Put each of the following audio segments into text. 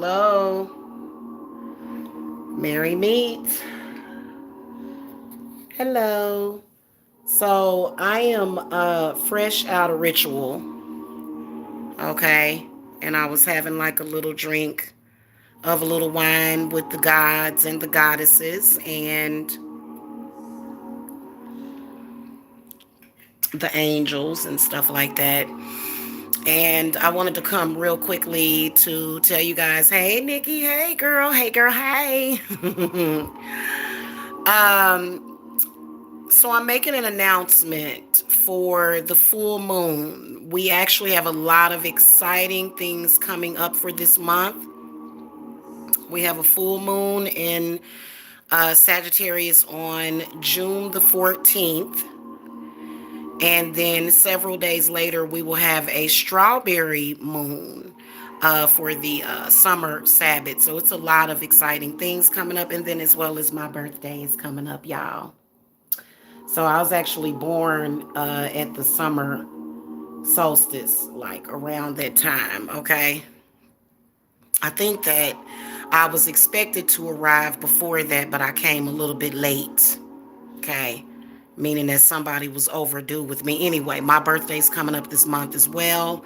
Hello, Mary Meet. Hello. So I am fresh out of ritual, okay? And I was having like a little drink of a little wine with the gods and the goddesses and the angels and stuff like that. And I wanted to come real quickly to tell you guys, hey Nikki, hey girl, hey. So I'm making an announcement for the full moon. We actually have a lot of exciting things coming up for this month. We have a full moon in Sagittarius on June the 14th. And then several days later, we will have a strawberry moon for the summer Sabbath. So it's a lot of exciting things coming up. And then as well as my birthday is coming up, y'all. So I was actually born at the summer solstice, like around that time, okay? I think that I was expected to arrive before that, but I came a little bit late, okay? Meaning that somebody was overdue with me. Anyway, my birthday's coming up this month as well.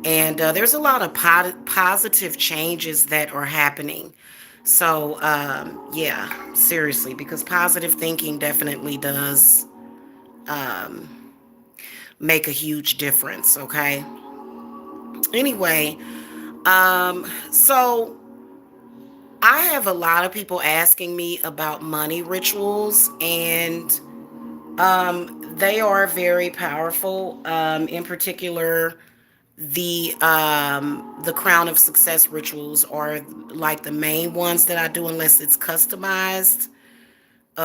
And there's a lot of positive changes that are happening. So, yeah, seriously, because positive thinking definitely does um, make a huge difference, okay? Anyway, so I have a lot of people asking me about money rituals, and they are very powerful. In particular, the crown of success rituals are like the main ones that I do, unless it's customized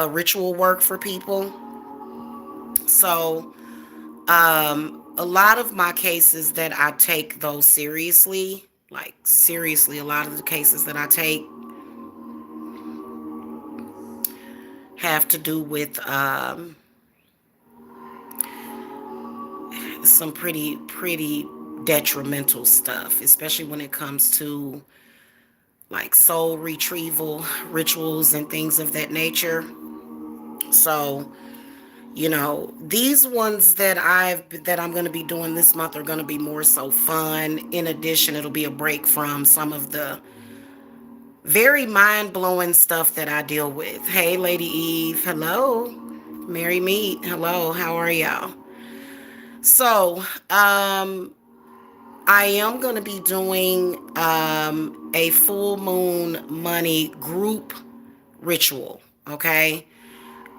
ritual work for people. So, a lot of my cases that I take those seriously, like seriously, a lot of the cases that I take have to do with some pretty detrimental stuff, especially when it comes to like soul retrieval rituals and things of that nature. So, these ones that I'm going to be doing this month are going to be more so fun. In addition, it'll be a break from some of the very mind-blowing stuff that I deal with. Hey, Lady Eve. Hello. Mary Meet. Hello. How are y'all? So, I am going to be doing a full moon money group ritual, okay?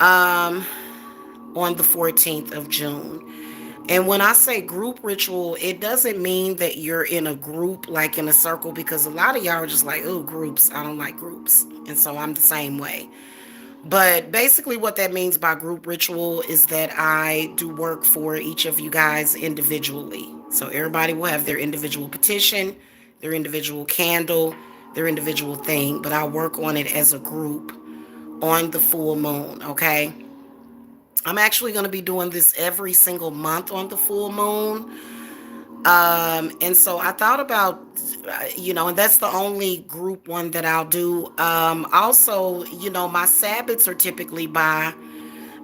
Um, on the 14th of June. And when I say group ritual, it doesn't mean that you're in a group, like in a circle, because a lot of y'all are just like, oh, groups. I don't like groups. And so I'm the same way. But basically, what that means by group ritual is that I do work for each of you guys individually. So everybody will have their individual petition, their individual candle, their individual thing, but I work on it as a group on the full moon, okay? I'm actually going to be doing this every single month on the full moon. And so I thought about, and that's the only group one that I'll do. Also, my Sabbaths are typically by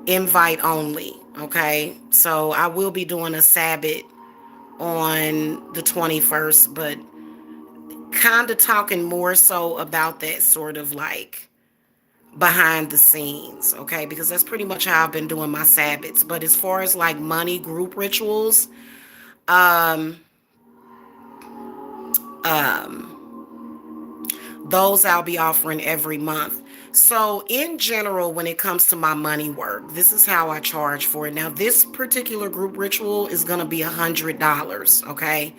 invite only. Okay. So I will be doing a Sabbath on the 21st, but kind of talking more so about that sort of like behind the scenes, okay? Because that's pretty much how I've been doing my Sabbaths. But as far as like money group rituals, um, those I'll be offering every month. So in general, when it comes to my money work, this is how I charge for it. Now, this particular group ritual is going to be $100, okay,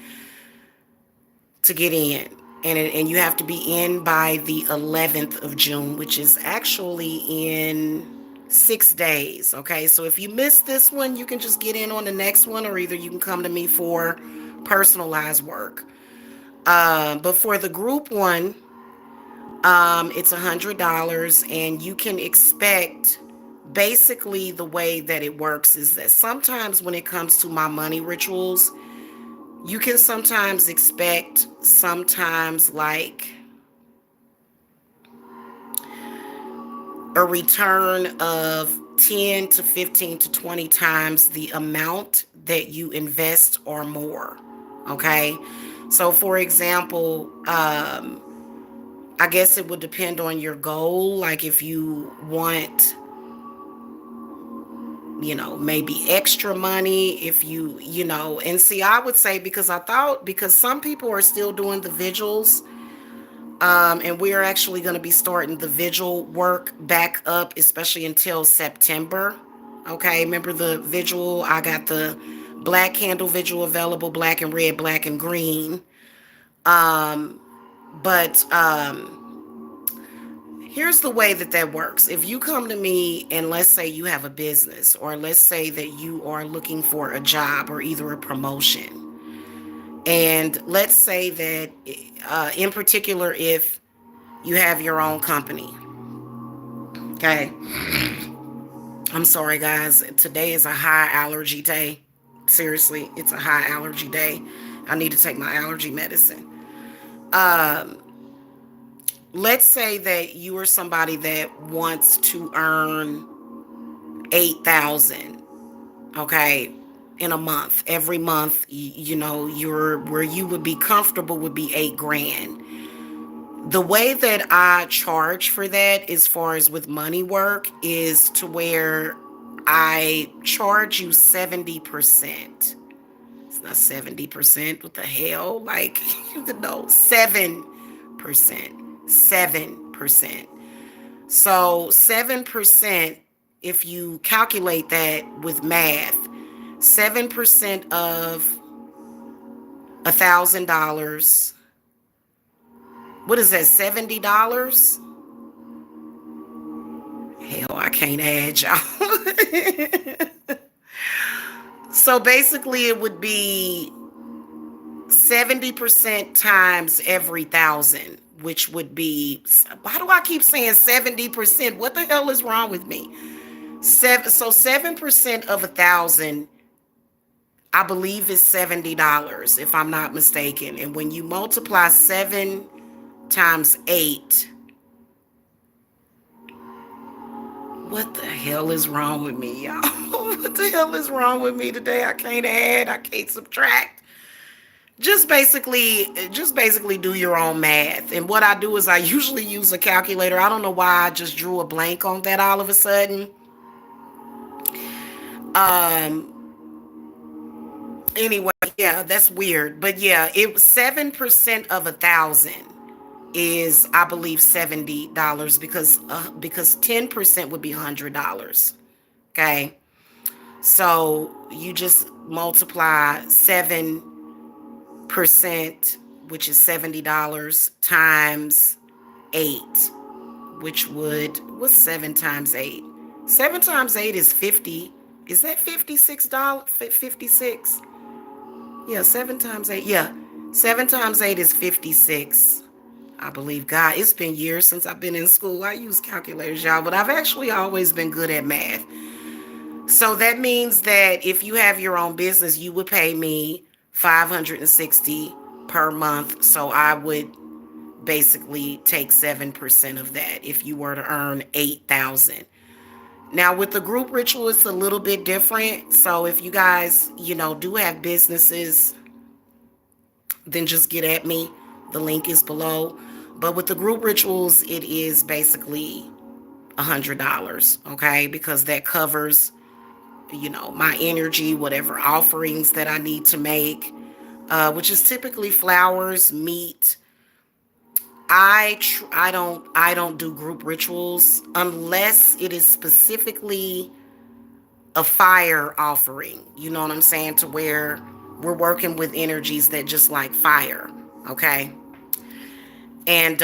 to get in. And you have to be in by the 11th of June, which is actually in 6 days. Okay. So if you miss this one, you can just get in on the next one, or either you can come to me for personalized work. But for the group one, it's $100, and you can expect, basically the way that it works is that sometimes when it comes to my money rituals, you can sometimes expect sometimes like a return of 10 to 15 to 20 times the amount that you invest or more. Okay. So, for example, I guess it would depend on your goal. Like if you want, maybe extra money, if and see, I would say, because some people are still doing the vigils, and we're actually going to be starting the vigil work back up, especially until September. Okay, remember the vigil? I got the black candle vigil available, black and red, black and green. Um, but here's the way that works. If you come to me and let's say you have a business, or let's say that you are looking for a job or either a promotion, and let's say that in particular, if you have your own company, okay? I'm sorry, guys. Today is a high allergy day. Seriously, it's a high allergy day. I need to take my allergy medicine. Um, let's say that you are somebody that wants to earn 8,000, okay, in a month. Every month, you're where you would be comfortable would be 8 grand. The way that I charge for that, as far as with money work, is to where I charge you 70%. It's not 70%. What the hell? Like, 7%. 7%. So 7%, if you calculate that with math, 7% of $1,000. What is that, $70? Hell, I can't add, y'all. So basically, it would be 70% times every 1,000, which would be, why do I keep saying 70%? What the hell is wrong with me? So 7% of 1,000, I believe, is $70, if I'm not mistaken. And when you multiply 7 times 8, what the hell is wrong with me, y'all? What the hell is wrong with me today? I can't add, I can't subtract. Just basically do your own math. And what I do is I usually use a calculator. I don't know why I just drew a blank on that all of a sudden. Anyway, yeah, that's weird. But yeah, it was 7% of 1,000 is, I believe, $70, because 10% would be $100. Okay. So you just multiply 7%, which is $70, times 8, which what's 7 times 8? 7 times 8 is 50. Is that $56? 56? Yeah, 7 times 8. Yeah, 7 times 8 is 56. I believe. God, it's been years since I've been in school. I use calculators, y'all, but I've actually always been good at math. So that means that if you have your own business, you would pay me $560 per month. So I would basically take 7% of that if you were to earn 8,000. Now with the group ritual, it's a little bit different. So if you guys, do have businesses, then just get at me. The link is below. But with the group rituals, it is basically $100, okay? Because that covers, my energy, whatever offerings that I need to make, which is typically flowers, meat. I don't do group rituals unless it is specifically a fire offering. You know what I'm saying? To where we're working with energies that just like fire, okay? And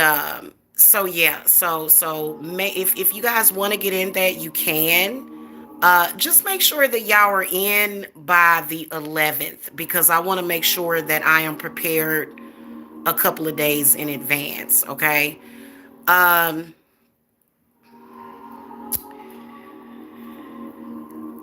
so yeah, if you guys want to get in that, you can. Just make sure that y'all are in by the 11th, because I want to make sure that I am prepared a couple of days in advance, okay? I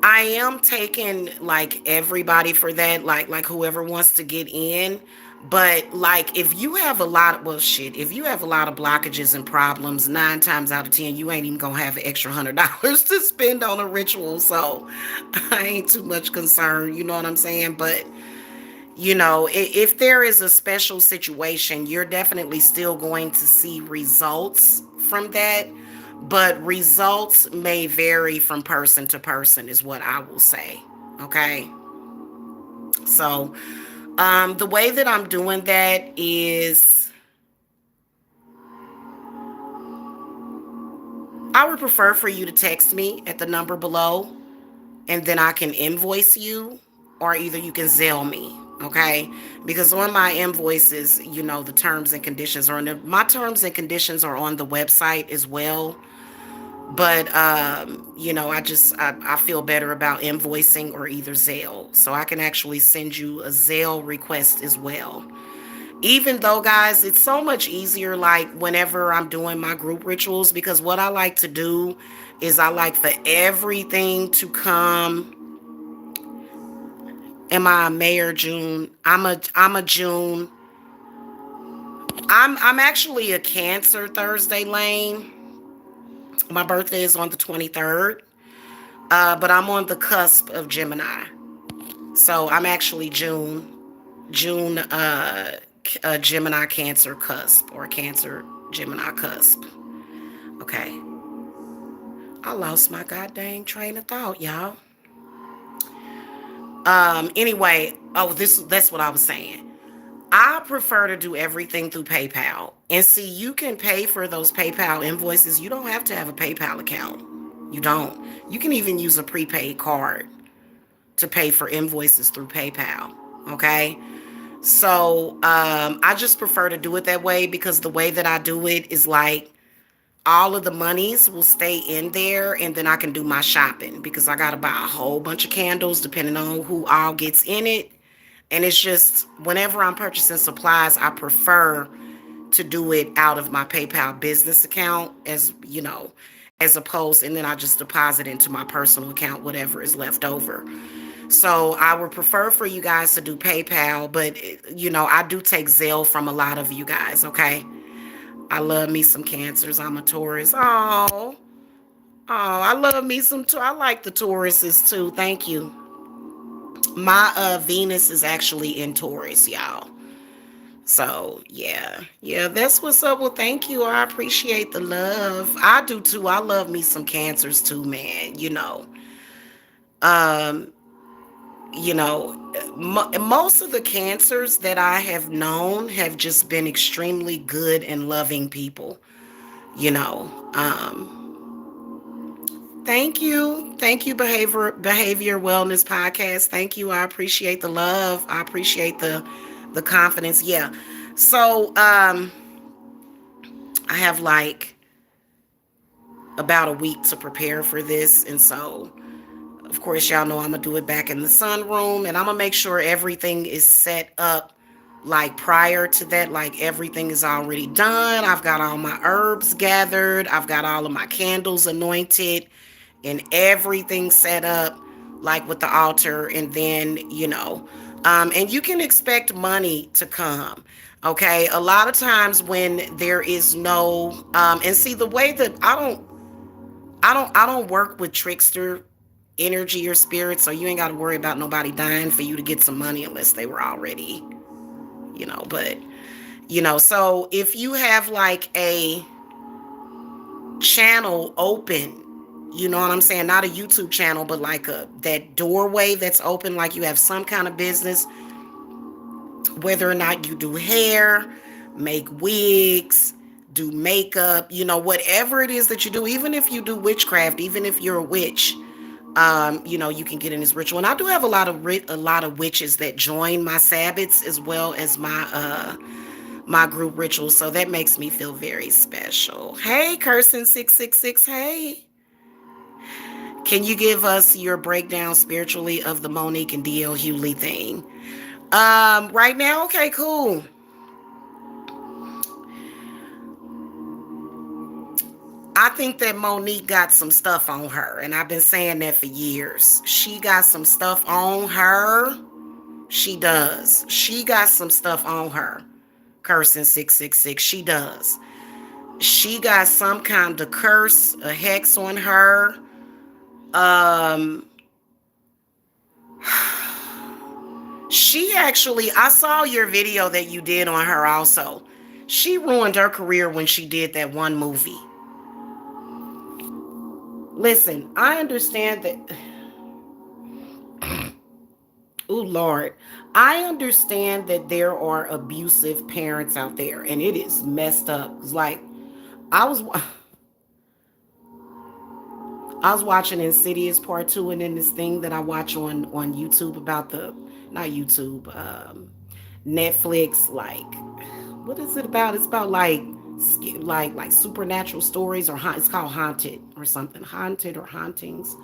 am taking like everybody for that, like whoever wants to get in. But like if you have a lot of, well shit, if you have a lot of blockages and problems, 9 times out of 10 you ain't even gonna have an extra $100 to spend on a ritual. So I ain't too much concerned, you know what I'm saying? But if there is a special situation, you're definitely still going to see results from that. But results may vary from person to person, is what I will say. Okay. So, the way that I'm doing that is I would prefer for you to text me at the number below and then I can invoice you, or either you can Zelle me. Okay, because on my invoices, the terms and conditions are my terms and conditions are on the website as well. But I feel better about invoicing or either Zelle, so I can actually send you a Zelle request as well. Even though, guys, it's so much easier like whenever I'm doing my group rituals, because what I like to do is I like for everything to come. Am I a May or June? I'm a June. I'm actually a Cancer Thursday lane. My birthday is on the 23rd. But I'm on the cusp of Gemini. So I'm actually June Gemini Cancer cusp, or Cancer Gemini cusp. Okay. I lost my goddamn train of thought, y'all. Anyway, that's what I was saying. I prefer to do everything through PayPal. And see, you can pay for those PayPal invoices. You don't have to have a PayPal account. You don't. You can even use a prepaid card to pay for invoices through PayPal. Okay? So, I just prefer to do it that way, because the way that I do it is like all of the monies will stay in there, and then I can do my shopping, because I got to buy a whole bunch of candles depending on who all gets in it. And it's just whenever I'm purchasing supplies, I prefer to do it out of my PayPal business account, as opposed, and then I just deposit into my personal account whatever is left over. So I would prefer for you guys to do PayPal, but I do take Zelle from a lot of you guys, okay? I love me some Cancers. I'm a Taurus. Oh, I love me some too. I like the Tauruses too. Thank you. My Venus is actually in Taurus, y'all. So yeah, that's what's up. Well, thank you. I appreciate the love. I do too. I love me some Cancers too, man. Um, most of the Cancers that I have known have just been extremely good and loving people. You know, thank you, behavior wellness podcast. Thank you. I appreciate the love. I appreciate the confidence. Yeah. So, I have like about a week to prepare for this, and so of course y'all know I'm gonna do it back in the sunroom, and I'm gonna make sure everything is set up like prior to that, like everything is already done. I've got all my herbs gathered, I've got all of my candles anointed, and everything set up like with the altar. And then and you can expect money to come. Okay, a lot of times when there is no and see, the way that I don't work with trickster energy or spirit, so you ain't got to worry about nobody dying for you to get some money unless they were already, but so if you have like a channel open, you know what I'm saying, not a YouTube channel, but like that doorway that's open, like you have some kind of business, whether or not you do hair, make wigs, do makeup, whatever it is that you do, even if you do witchcraft, even if you're a witch, you can get in this ritual. And I do have a lot of witches that join my Sabbats as well as my group rituals, so that makes me feel very special. Hey, Cursin 666, hey. Can you give us your breakdown spiritually of the Monique and DL Hughley thing? Right now? Okay, cool. I think that Monique got some stuff on her, and I've been saying that for years. She got some stuff on her. She does. She got some stuff on her. Cursing 666. She does. She got some kind of curse, a hex on her. Um, she actually, I saw your video that you did on her also. She ruined her career when she did that one movie. Listen, I understand that. Oh, Lord. I understand that there are abusive parents out there, and it is messed up. It's like, I was. I was watching Insidious Part 2, and then this thing that I watch on YouTube about the, not YouTube, Netflix, like, what is it about? It's about like supernatural stories, or it's called Haunted or something. Haunted or Hauntings.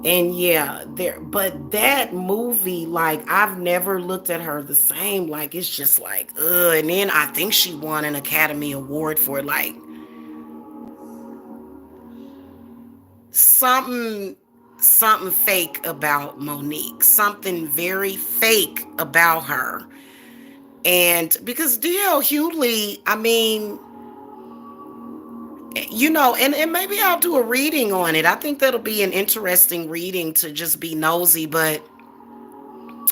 And yeah, there, but that movie, like, I've never looked at her the same. Like, it's just like, ugh. And then I think she won an Academy Award for, like, something something fake about Monique, something very fake about her. And because DL Hughley, I mean, and maybe I'll do a reading on it. I think that'll be an interesting reading to just be nosy, but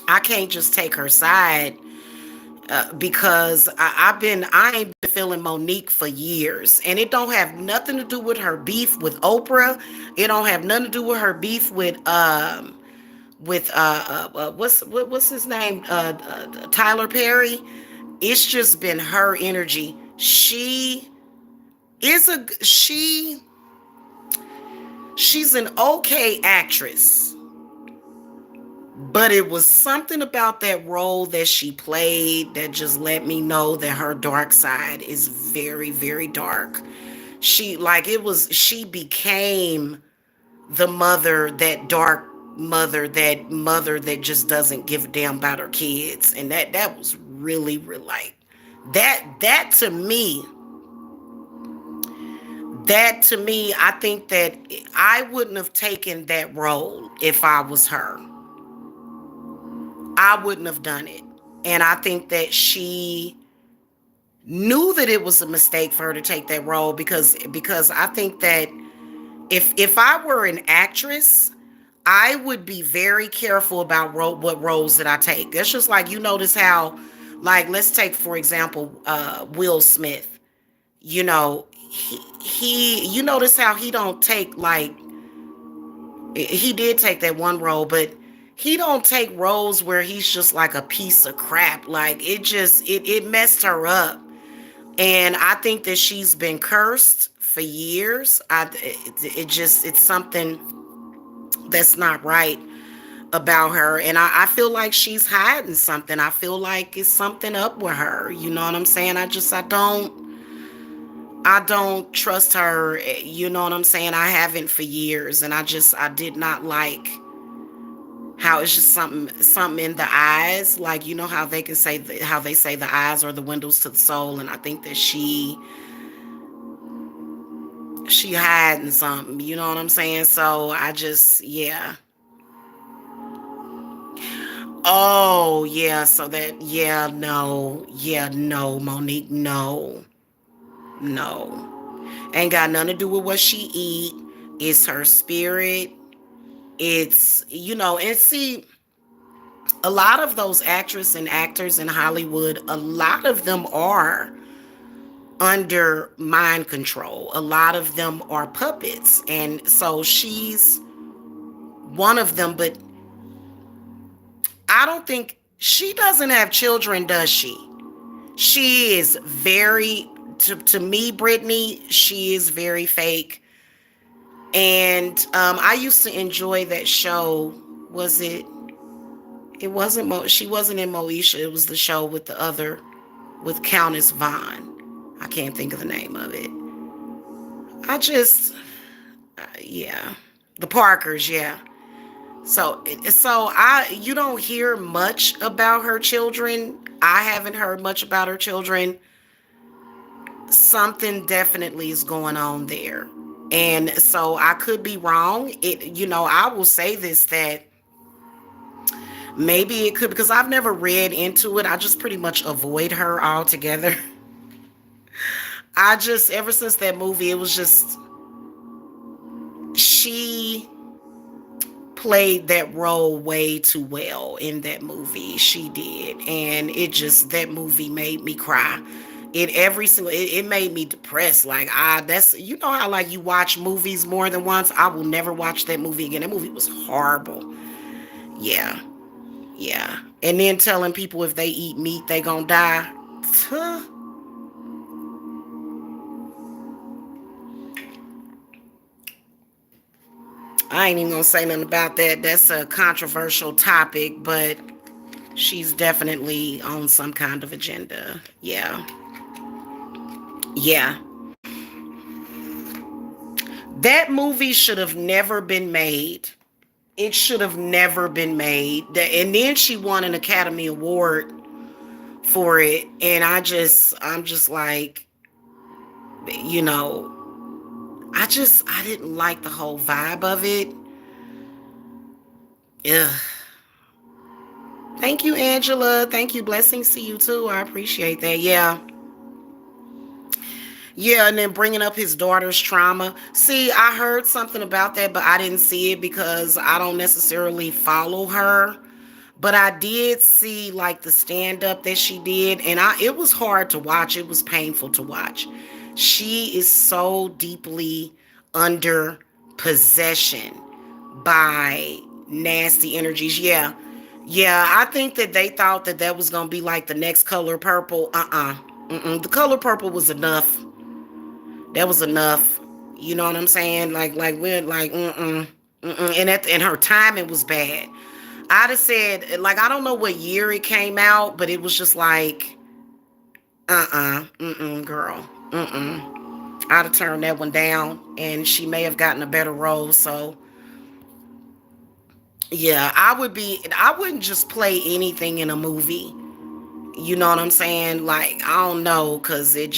I can't just take her side, because I ain't been feeling Monique for years, and it don't have nothing to do with her beef with Oprah. It don't have nothing to do with her beef with what's his name, Tyler Perry. It's just been her energy. Is a she she's an okay actress, but it was something about that role that she played that just let me know that her dark side is very, very dark. She became the mother, that dark mother that just doesn't give a damn about her kids. And that was really, really, like, that to me, I think that I wouldn't have taken that role if I was her. I wouldn't have done it. And I think that she knew that it was a mistake for her to take that role, because I think that if I were an actress, I would be very careful about what roles that I take. It's just like, you notice how, like, let's take, for example, Will Smith. You notice how he don't take, like, he did take that one role, but he don't take roles where he's just like a piece of crap. Like, it messed her up. And I think that she's been cursed for years. It's something that's not right about her. And I feel like she's hiding something. I feel like it's something up with her. You know what I'm saying? I don't trust her. You know what I'm saying? I haven't for years. And I did not like how it's just something in the eyes. Like, you know how they can say, how they say the eyes are the windows to the soul. And I think that she hiding something. You know what I'm saying? So yeah. Oh, yeah. So that, yeah, no. Yeah, no, Monique, no. No. Ain't got nothing to do with what she eat. It's her spirit. It's, and see, a lot of those actresses and actors in Hollywood, a lot of them are under mind control. A lot of them are puppets. And so she's one of them, but I don't think she doesn't have children, does she? She is very, to me, Brittany, she is very fake. And I used to enjoy that show. Was it? It wasn't she wasn't in Moesha. It was the show with Countess Vaughn. I can't think of the name of it. Yeah, the Parkers, yeah. You don't hear much about her children. I haven't heard much about her children. Something definitely is going on there. And so I could be wrong. I will say this, that Maybe it could, because I've never read into it. I just pretty much avoid her altogether. I just, ever since that movie, it was just, she played that role way too well in that movie. She did. And it just, that movie made me cry. It made me depressed. Like, that's, you know how like you watch movies more than once. I will never watch that movie again. That movie was horrible. Yeah. Yeah. And then telling people if they eat meat, they gonna die. Huh. I ain't even gonna say nothing about that. That's a controversial topic, but she's definitely on some kind of agenda. Yeah. Yeah. That movie should have never been made. It should have never been made. And then she won an Academy Award for it. And I'm just like, you know, I didn't like the whole vibe of it. Ugh. Thank you, Angela. Thank you. Blessings to you too. I appreciate that. Yeah. Yeah, and then bringing up his daughter's trauma. See, I heard something about that, but I didn't see it because I don't necessarily follow her. But I did see like the stand up that she did, and it was hard to watch. It was painful to watch. She is so deeply under possession by nasty energies. Yeah. Yeah, I think that they thought that that was going to be like the next Color Purple. The Color Purple was enough. That was enough. You know what I'm saying? Like we're like, and her timing was bad. I'd have said, like, I don't know what year it came out, but it was just like, girl, I'd have turned that one down, and she may have gotten a better role. So, yeah, I wouldn't just play anything in a movie. You know what I'm saying? Like, I don't know, because it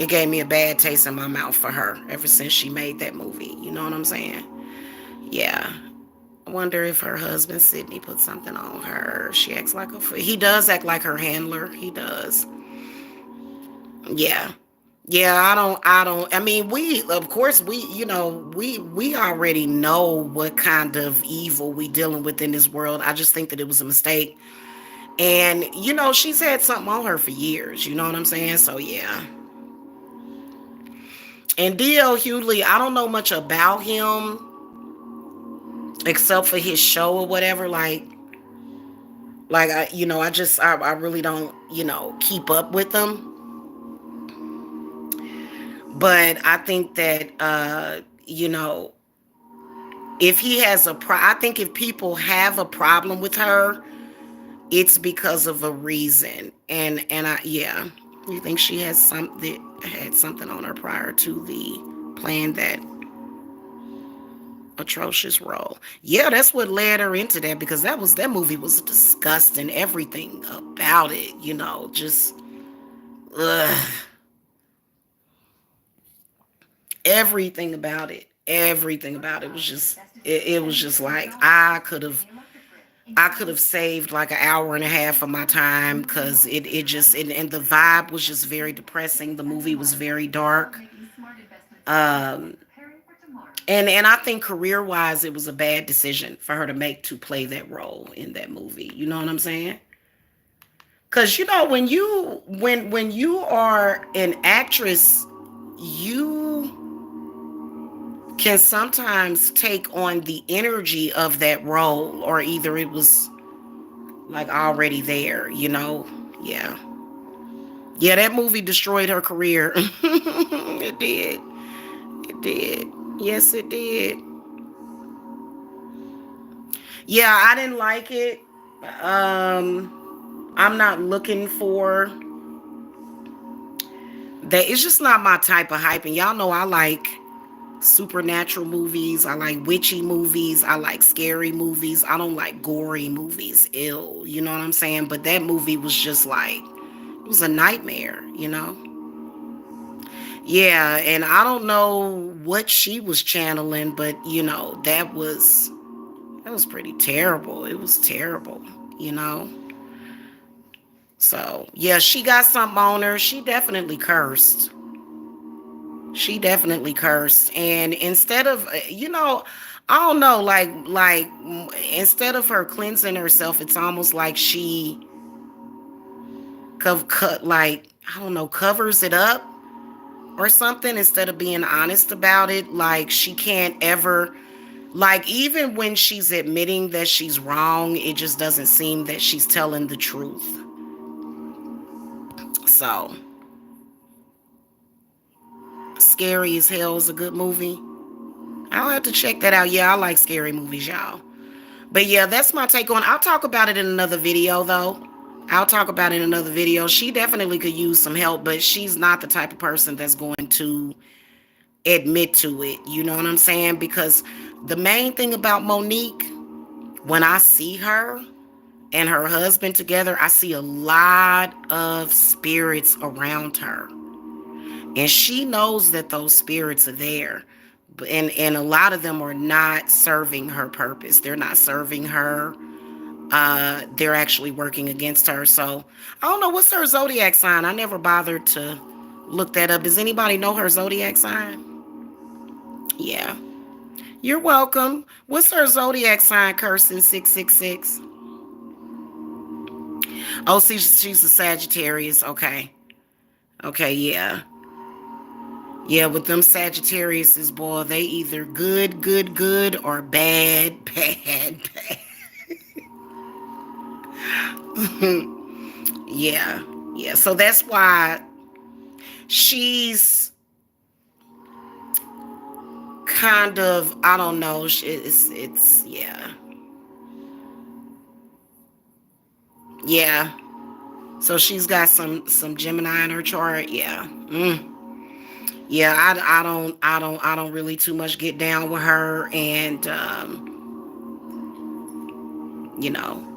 gave me a bad taste in my mouth for her ever since she made that movie. You know what I'm saying? Yeah. I wonder if her husband Sydney put something on her. She acts like he does act like her handler. He does. Yeah. Yeah, I mean, we, of course, we already know what kind of evil we dealing with in this world. I just think that it was a mistake. And, she's had something on her for years. You know what I'm saying? So, yeah. And D.L. Hughley, I don't know much about him except for his show or whatever. Like I really don't, keep up with them. But I think that, if he has I think if people have a problem with her, it's because of a reason. And yeah, you think she had something on her prior to the playing that atrocious role. Yeah, that's what led her into that, because that movie was disgusting. Everything about it, just ugh. Everything about it was just it was just like I could have saved like an hour and a half of my time, because it just and the vibe was just very depressing. The movie was very dark. Um and I think career wise it was a bad decision for her to make, to play that role in that movie. You know what I'm saying? Because when you are an actress, you can sometimes take on the energy of that role, or either it was like already there. Yeah. Yeah, that movie destroyed her career. It did. It did. Yes, it did. Yeah, I didn't like it. I'm not looking for that. It's just not my type of hype. And y'all know I like supernatural movies. I like witchy movies. I like scary movies. I don't like gory movies. Ill. You know what I'm saying? But that movie was just like, it was a nightmare. Yeah, and I don't know what she was channeling, but that was That was pretty terrible. It was terrible, you know. So yeah, she got something on her. She definitely cursed. She definitely cursed. And instead of, I don't know, instead of her cleansing herself, it's almost like she I don't know, covers it up or something instead of being honest about it. Like she can't ever, like even when she's admitting that she's wrong, it just doesn't seem that she's telling the truth. So, Scary as Hell is a good movie. I'll have to check that out. Yeah, I like scary movies, y'all. But yeah, that's my take on it. I'll talk about it in another video, though. I'll talk about it in another video. She definitely could use some help, but she's not the type of person that's going to admit to it. You know what I'm saying? Because the main thing about Monique, when I see her and her husband together, I see a lot of spirits around her. And she knows that those spirits are there. And a lot of them are not serving her purpose. They're not serving her. They're actually working against her. So I don't know, what's her zodiac sign. I never bothered to look that up. Does anybody know her zodiac sign? Yeah. You're welcome. What's her zodiac sign, Kirsten 666? Oh, see, she's a Sagittarius. Okay. Okay, yeah. Yeah, with them Sagittariuses, boy, they either good, good, good, or bad, bad, bad. Yeah, yeah. So that's why she's kind of, I don't know. Yeah, yeah. So she's got some Gemini in her chart. Yeah. Yeah, I don't really too much get down with her, and you know,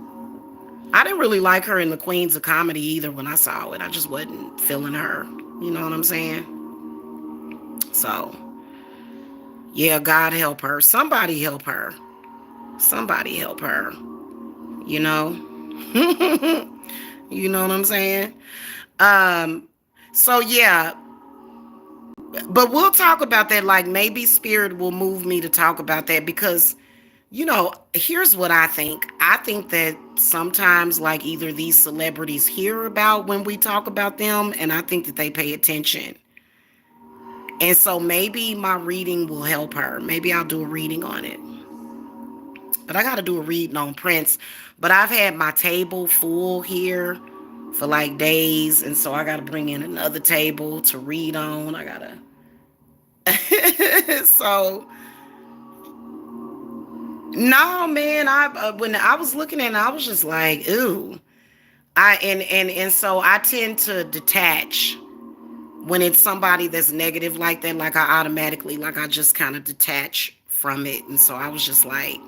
I didn't really like her in the Queens of Comedy either when I saw it. I just wasn't feeling her. You know what I'm saying? So, yeah, God help her. Somebody help her. Somebody help her. You know? You know what I'm saying? So yeah, but we'll talk about that. Like maybe spirit will move me to talk about that because, here's what I think. I think that sometimes like either these celebrities hear about when we talk about them, and I think that they pay attention. And so maybe my reading will help her. Maybe I'll do a reading on it. But I got to do a reading on Prince. But I've had my table full here for like days. And so I got to bring in another table to read on. I got to. So, no, man. When I was looking at it, I was just like, ooh. And so I tend to detach when it's somebody that's negative like that. Like I just kind of detach from it. And so I was just like,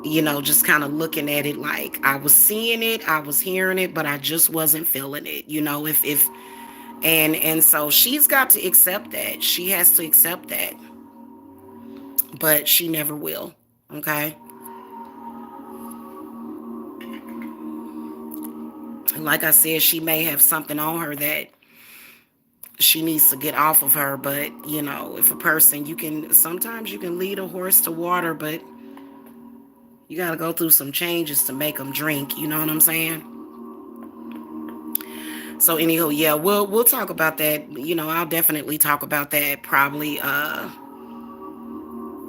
just kind of looking at it like I was seeing it, I was hearing it, but I just wasn't feeling it, if and so she's got to accept that. She has to accept that. But she never will. Okay? And like I said, she may have something on her that she needs to get off of her, but if a person, sometimes you can lead a horse to water, but you got to go through some changes to make them drink. You know what I'm saying? So anywho, yeah, we'll talk about that. I'll definitely talk about that probably. I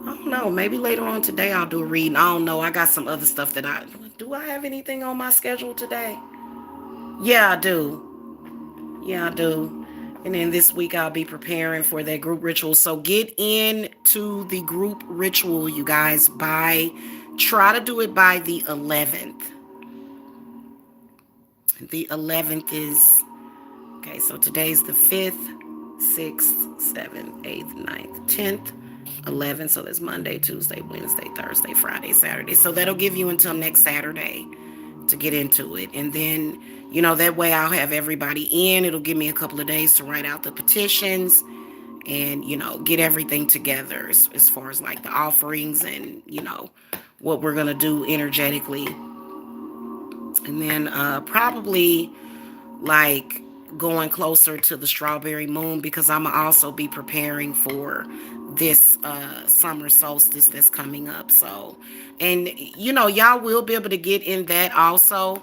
don't know. Maybe later on today I'll do a reading. I don't know. I got some other stuff that do. I have anything on my schedule today? Yeah, I do. Yeah, I do. And then this week I'll be preparing for that group ritual. So get into the group ritual, you guys. Try to do it by the 11th. The 11th is, okay, so today's the 5th, 6th, 7th, 8th, 9th, 10th, 11th. So that's Monday, Tuesday, Wednesday, Thursday, Friday, Saturday. So that'll give you until next Saturday to get into it. And then, that way I'll have everybody in. It'll give me a couple of days to write out the petitions and, get everything together as far as like the offerings and, what we're going to do energetically. And then probably like going closer to the strawberry moon, because I'm gonna also be preparing for this summer solstice that's coming up. So, and y'all will be able to get in that also.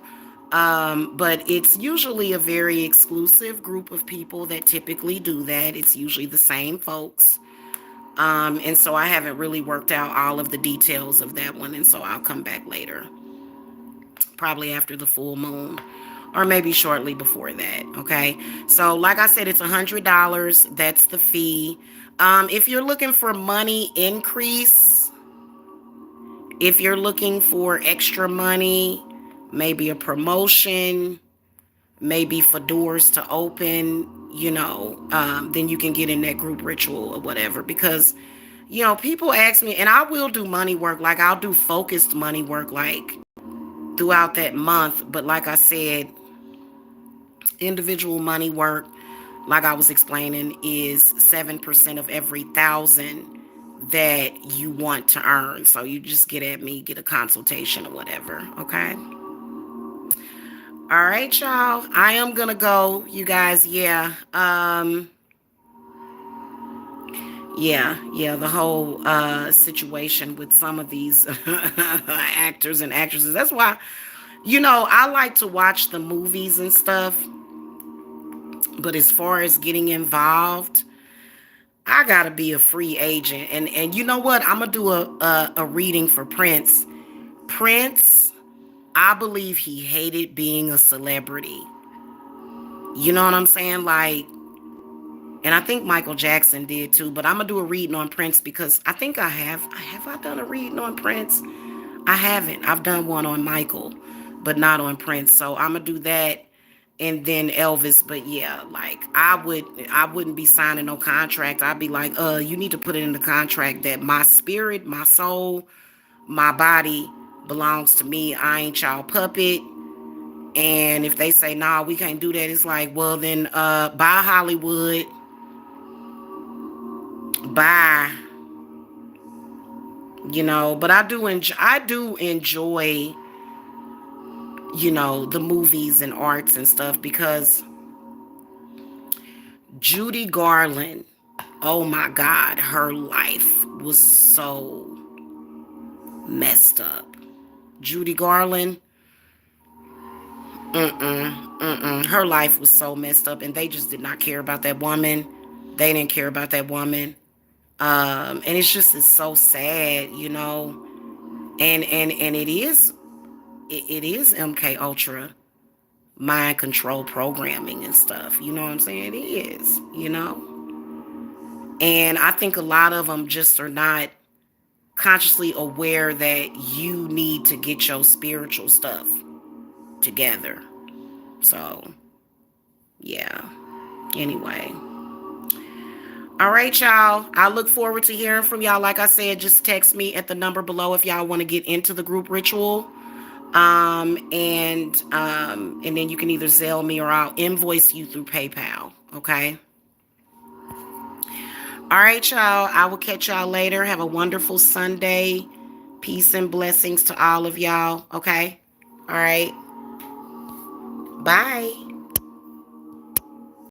But it's usually a very exclusive group of people that typically do that. It's usually the same folks. And so I haven't really worked out all of the details of that one, and so I'll come back later, probably after the full moon, or maybe shortly before that. Okay, so like I said, it's $100. That's the fee. If you're looking for money increase, if you're looking for extra money, maybe a promotion, maybe for doors to open, then you can get in that group ritual or whatever. Because people ask me, and I will do money work, like I'll do focused money work like throughout that month. But like I said, individual money work, like I was explaining, is 7% of every 1,000 that you want to earn. So you just get at me, get a consultation or whatever. Okay. All right, y'all. I am gonna go, you guys. Yeah. Yeah. The whole situation with some of these actors and actresses. That's why, I like to watch the movies and stuff. But as far as getting involved, I gotta be a free agent. And you know what? I'm gonna do a reading for Prince. Prince, I believe he hated being a celebrity. You know what I'm saying? Like, and I think Michael Jackson did too. But I'm gonna do a reading on Prince because I think I have. Have I done a reading on Prince? I haven't. I've done one on Michael, but not on Prince. So I'm gonna do that, and then Elvis. But yeah, like I wouldn't be signing no contract. I'd be like, you need to put it in the contract that my spirit, my soul, my body belongs to me. I ain't y'all puppet. And if they say, nah, we can't do that, it's like, well then bye Hollywood. Bye. But I do enjoy the movies and arts and stuff, because Judy Garland, oh my God, her life was so messed up. Judy Garland, her life was so messed up, and they just did not care about that woman. They didn't care about that woman. And it's so sad, and it is MK Ultra mind control programming and stuff. You know what I'm saying? It is. And I think a lot of them just are not consciously aware that you need to get your spiritual stuff together. So, yeah. Anyway. All right, y'all. I look forward to hearing from y'all. Like I said, just text me at the number below if y'all want to get into the group ritual. And then you can either Zelle me or I'll invoice you through PayPal. Okay. All right, y'all. I will catch y'all later. Have a wonderful Sunday. Peace and blessings to all of y'all. Okay. All right. Bye.